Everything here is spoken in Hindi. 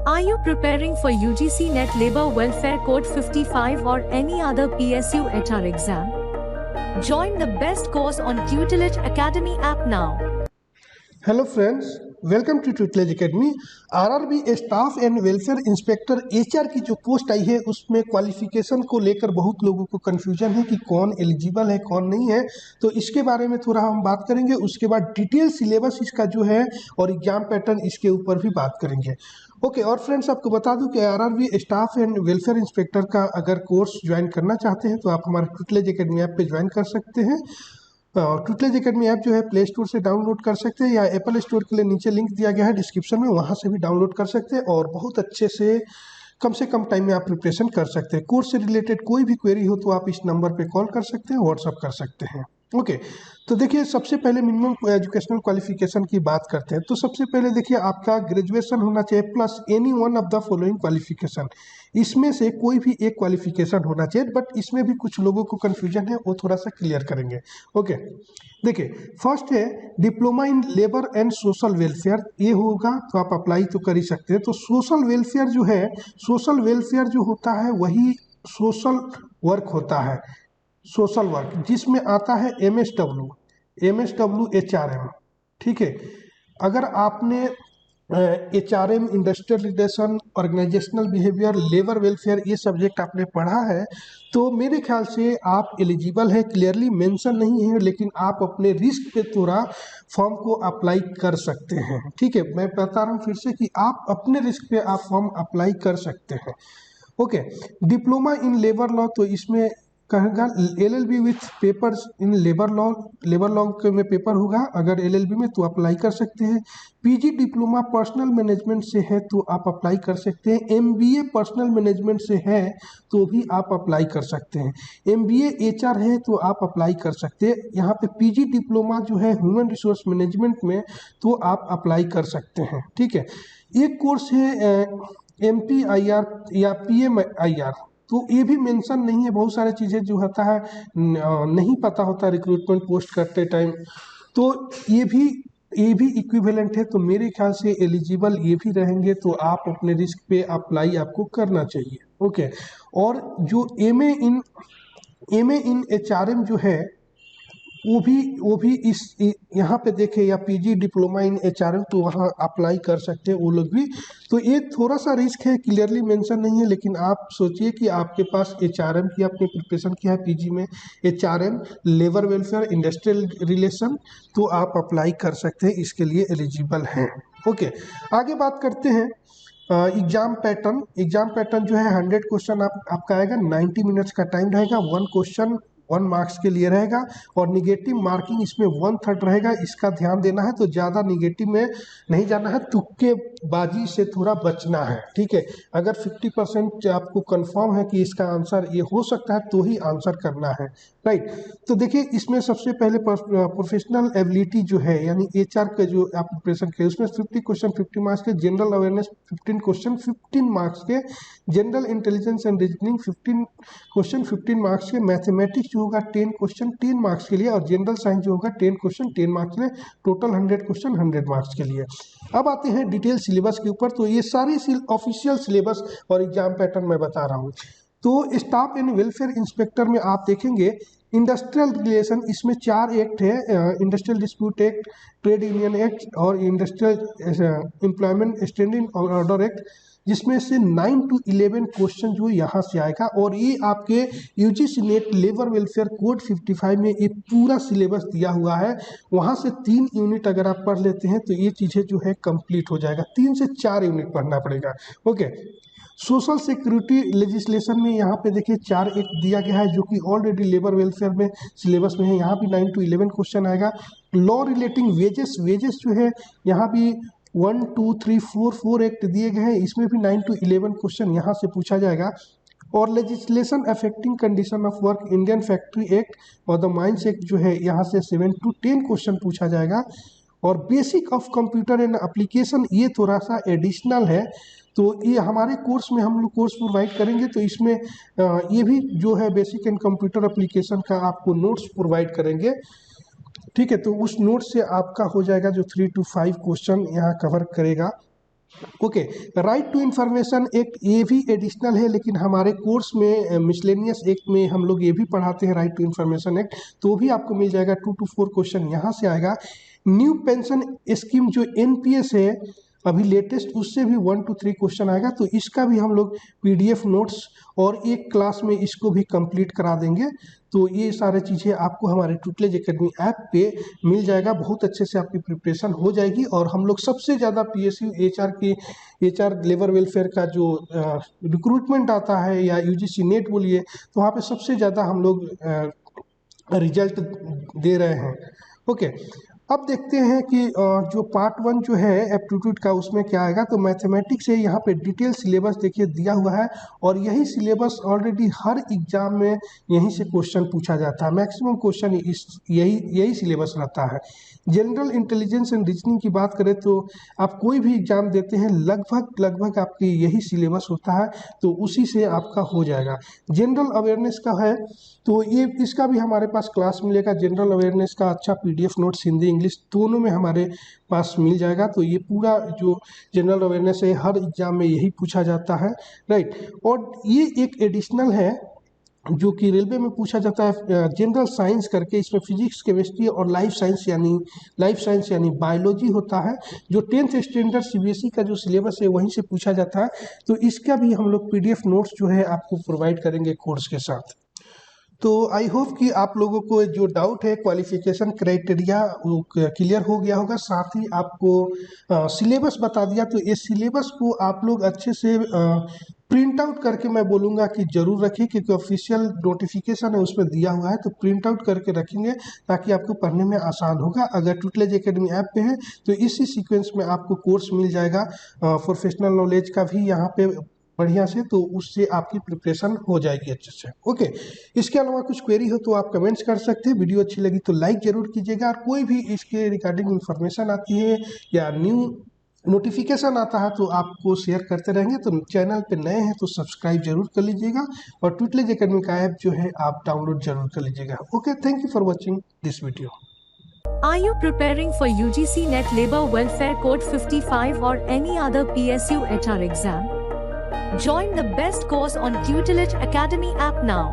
Are you preparing for UGC Net Labor Welfare Code 55 or any other PSU HR exam? Join the best course on Tutelage Academy app now. Hello friends, welcome to Tutelage Academy. RRB staff and welfare inspector HR की जो पोस्ट आई है उसमें क्वालिफिकेशन को लेकर बहुत लोगों को कंफ्यूजन है कि कौन एलिजिबल है कौन नहीं है। तो इसके बारे में थोड़ा हम बात करेंगे। उसके बाद डिटेल सिलेबस इसका जो है और एग्जाम पैटर्न इसके ऊपर भी बात करेंगे। ओके और फ्रेंड्स, आपको बता दूं कि RRB staff and welfare inspector का अगर कोर्स ज्वाइन करना चाहते हैं तो आप हमारे ट्यूटलेज एकेडमी ऐप पे ज्वाइन कर सकते हैं। ट्यूटलेज एकेडमी ऐप जो है प्ले स्टोर से डाउनलोड कर सकते हैं या एप्पल स्टोर के लिए नीचे लिंक दिया गया है डिस्क्रिप्शन में, वहाँ से भी डाउनलोड कर सकते हैं और बहुत अच्छे से कम टाइम में आप प्रिपरेशन कर सकते हैं। कोर्स से रिलेटेड कोई भी क्वेरी हो तो आप इस नंबर पे कॉल कर सकते हैं, व्हाट्सअप कर सकते हैं। ओके तो देखिए, सबसे पहले मिनिमम एजुकेशनल क्वालिफिकेशन की बात करते हैं। तो सबसे पहले देखिए, आपका ग्रेजुएशन होना चाहिए plus any one of the following qualification. इसमें से कोई भी एक क्वालिफिकेशन होना चाहिए, बट इसमें भी कुछ लोगों को कन्फ्यूजन है, वो थोड़ा सा क्लियर करेंगे। ओके देखिए, फर्स्ट है diploma in labour and social welfare. ये होगा तो आप अप्लाई तो कर ही सकते हैं। तो सोशल वेलफेयर जो है, सोशल वेलफेयर जो होता है वही सोशल वर्क होता है। सोशल वर्क जिसमें आता है एमएसडब्ल्यू एचआरएम। ठीक है, अगर आपने HRM, industrial relation, organisational behaviour, labour welfare ये सब्जेक्ट आपने पढ़ा है तो मेरे ख्याल से आप एलिजिबल हैं। क्लियरली मेंशन नहीं है, लेकिन आप अपने रिस्क पे थोड़ा फॉर्म को अप्लाई कर सकते हैं। ठीक है, मैं बता रहा हूँ फिर से कि आप अपने रिस्क पे आप फॉर्म अप्लाई कर सकते हैं। Okay, diploma in labour law, तो इसमें कहेगा LLB with papers in labour law में पेपर होगा। अगर एलएलबी में तो अप्लाई कर सकते हैं। पीजी डिप्लोमा पर्सनल मैनेजमेंट से है तो आप अप्लाई कर सकते हैं। एमबीए पर्सनल मैनेजमेंट से है तो भी आप अप्लाई कर सकते हैं। एमबीए एचआर है तो आप अप्लाई कर सकते हैं। यहाँ पे पीजी डिप्लोमा जो है ह्यूमन रिसोर्स मैनेजमेंट में तो आप अप्लाई कर सकते हैं। ठीक है, एक कोर्स है MPIR या PMIR, तो ये भी मेंशन नहीं है। बहुत सारे चीज़ें जो होता है नहीं पता होता रिक्रूटमेंट पोस्ट करते टाइम, तो ये भी इक्विवेलेंट है। तो मेरे ख्याल से एलिजिबल ये भी रहेंगे, तो आप अपने रिस्क पे अप्लाई आपको करना चाहिए। ओके, और जो एमए इन एचआरएम जो है वो भी इस यहाँ पे देखे, या पीजी डिप्लोमा इन एचआरएम तो वहाँ अप्लाई कर सकते हैं वो लोग भी। तो ये थोड़ा सा रिस्क है, क्लियरली मेंशन नहीं है, लेकिन आप सोचिए कि आपके पास एचआरएम की आपने प्रिपरेशन किया है पीजी में, HRM, labour welfare, industrial relation, तो आप अप्लाई कर सकते हैं, इसके लिए एलिजिबल हैं। ओके, आगे बात करते हैं एग्जाम पैटर्न जो है 100 क्वेश्चन आपका आएगा। 90 मिनट्स का टाइम रहेगा। 1 क्वेश्चन 1 मार्क्स के लिए रहेगा और निगेटिव मार्किंग इसमें 1/3 रहेगा। इसका ध्यान देना है, तो ज़्यादा निगेटिव में नहीं जाना है, तुक्केबाजी से थोड़ा बचना है। ठीक है, अगर 50% आपको कंफर्म है कि इसका आंसर ये हो सकता है तो ही आंसर करना है। राइट, तो देखिए, इसमें सबसे पहले प्रोफेशनल एबिलिटी जो है, यानी एचआर का जो आप प्रिपरेशन किए उसमें 50 क्वेश्चन 50 मार्क्स के, जनरल अवेयरनेस 15 क्वेश्चन 15 मार्क्स के, general intelligence and reasoning 15 question 15 marks के, मैथमेटिक्स जो होगा 10 क्वेश्चन 10 मार्क्स के लिए, और जनरल साइंस जो होगा 10 क्वेश्चन 10 मार्क्स के लिए, टोटल 100 क्वेश्चन 100 मार्क्स के लिए। अब आते हैं डिटेल सिलेबस के ऊपर। तो ये सारी ऑफिशियल सिलेबस और एग्जाम पैटर्न मैं बता रहा हूँ। तो स्टाफ एंड वेलफेयर इंस्पेक्टर में आप देखेंगे इंडस्ट्रियल रिलेशन, इसमें 4 एक्ट है, industrial dispute act, trade union act और industrial employment standing order act, जिसमें से 9 to 11 क्वेश्चन जो यहाँ से आएगा। और ये आपके UGC net labour welfare code 55 में ये पूरा सिलेबस दिया हुआ है। वहाँ से 3 यूनिट अगर आप पढ़ लेते हैं तो ये चीज़ें जो है कंप्लीट हो जाएगा। 3 से 4 यूनिट पढ़ना पड़ेगा। ओके, सोशल सिक्योरिटी लेजिस्लेशन में यहाँ पे देखिए 4 एक्ट दिया गया है जो कि ऑलरेडी लेबर वेलफेयर में सिलेबस में है। यहाँ भी 9 to 11 क्वेश्चन आएगा। लॉ रिलेटिंग वेजेस जो है यहाँ भी 1 2 3 4 एक्ट दिए गए हैं, इसमें भी 9 to 11 क्वेश्चन यहाँ से पूछा जाएगा। और legislation affecting condition of work, Indian factory act और द माइंस एक्ट जो है यहाँ से 7 to 10 क्वेश्चन पूछा जाएगा। और basic of computer and application ये थोड़ा सा एडिशनल है, तो ये हमारे कोर्स में हम लोग कोर्स प्रोवाइड करेंगे, तो इसमें ये भी जो है बेसिक एंड कंप्यूटर एप्लीकेशन का आपको नोट्स प्रोवाइड करेंगे। ठीक है, तो उस नोट से आपका हो जाएगा जो 3 to 5 क्वेश्चन यहाँ कवर करेगा। Okay, right to information act ये भी एडिशनल है, लेकिन हमारे कोर्स में मिसलेनियस एक्ट में हम लोग ये भी पढ़ाते हैं राइट टू इंफॉर्मेशन एक्ट, तो भी आपको मिल जाएगा। 2 to 4 क्वेश्चन यहाँ से आएगा। न्यू पेंशन स्कीम जो एनपीएस है अभी लेटेस्ट, उससे भी 1 to 3 क्वेश्चन आएगा, तो इसका भी हम लोग पीडीएफ नोट्स और एक क्लास में इसको भी कंप्लीट करा देंगे। तो ये सारी चीज़ें आपको हमारे ट्यूटलेज एकेडमी ऐप पे मिल जाएगा, बहुत अच्छे से आपकी प्रिपरेशन हो जाएगी। और हम लोग सबसे ज़्यादा पीएसयू एचआर लेबर वेलफेयर का जो रिक्रूटमेंट आता है या यूजीसी नेट बोलिए, तो वहाँ पे सबसे ज़्यादा हम लोग रिजल्ट दे रहे हैं। ओके, अब देखते हैं कि जो पार्ट 1 जो है एप्टीट्यूड का, उसमें क्या आएगा। तो मैथमेटिक्स से यहाँ पे डिटेल सिलेबस देखिए दिया हुआ है, और यही सिलेबस ऑलरेडी हर एग्जाम में यहीं से क्वेश्चन पूछा जाता है। मैक्सिमम क्वेश्चन यही सिलेबस रहता है। जनरल इंटेलिजेंस एंड रीजनिंग की बात करें तो आप कोई भी एग्जाम देते हैं लगभग आपकी यही सिलेबस होता है, तो उसी से आपका हो जाएगा। जनरल अवेयरनेस का है तो ये इसका भी हमारे पास क्लास मिलेगा। जनरल अवेयरनेस का अच्छा पीडीएफ नोट्स हिंदी इंग्लिश दोनों में हमारे पास मिल जाएगा। तो ये पूरा जो जनरल अवेयरनेस है हर एग्जाम में यही पूछा जाता है, राइट। और ये एक एडिशनल है जो कि रेलवे में पूछा जाता है, जनरल साइंस करके। इसमें फिजिक्स केमिस्ट्री और लाइफ साइंस यानी बायोलॉजी होता है, जो 10th स्टैंडर्ड सीबीएसई का जो सिलेबस है वहीं से पूछा जाता है। तो इसका भी हम लोग पीडीएफ नोट्स जो है आपको प्रोवाइड करेंगे कोर्स के साथ। तो आई होप कि आप लोगों को जो डाउट है क्वालिफिकेशन क्राइटेरिया वो क्लियर हो गया होगा। साथ ही आपको सिलेबस बता दिया, तो इस सिलेबस को आप लोग अच्छे से प्रिंट आउट करके मैं बोलूँगा कि ज़रूर रखें, क्योंकि ऑफिशियल नोटिफिकेशन है उसमें दिया हुआ है। तो प्रिंट आउट करके रखेंगे ताकि आपको पढ़ने में आसान होगा। अगर ट्यूटलेज एकेडमी ऐप पे है तो इसी सीक्वेंस में आपको कोर्स मिल जाएगा प्रोफेशनल नॉलेज का भी यहाँ पे बढ़िया से, तो उससे आपकी प्रिपरेशन हो जाएगी अच्छे से। ओके, इसके अलावा कुछ क्वेरी हो तो आप कमेंट्स कर सकते हैं। वीडियो अच्छी लगी तो लाइक जरूर कीजिएगा, और कोई भी इसके रिगार्डिंग इन्फॉर्मेशन आती है या न्यू नोटिफिकेशन आता है तो आपको शेयर करते रहेंगे। तो चैनल पे नए हैं तो सब्सक्राइब जरूर कर लीजिएगा, और ट्यूटलेज एकेडमी का ऐप जो है आप डाउनलोड जरूर कर लीजिएगा। Okay, thank you for watching this video. Are you preparing for UGC Net Labor Welfare Code 55 or any other PSU HR exam? Join the best course on Tutelage Academy app now.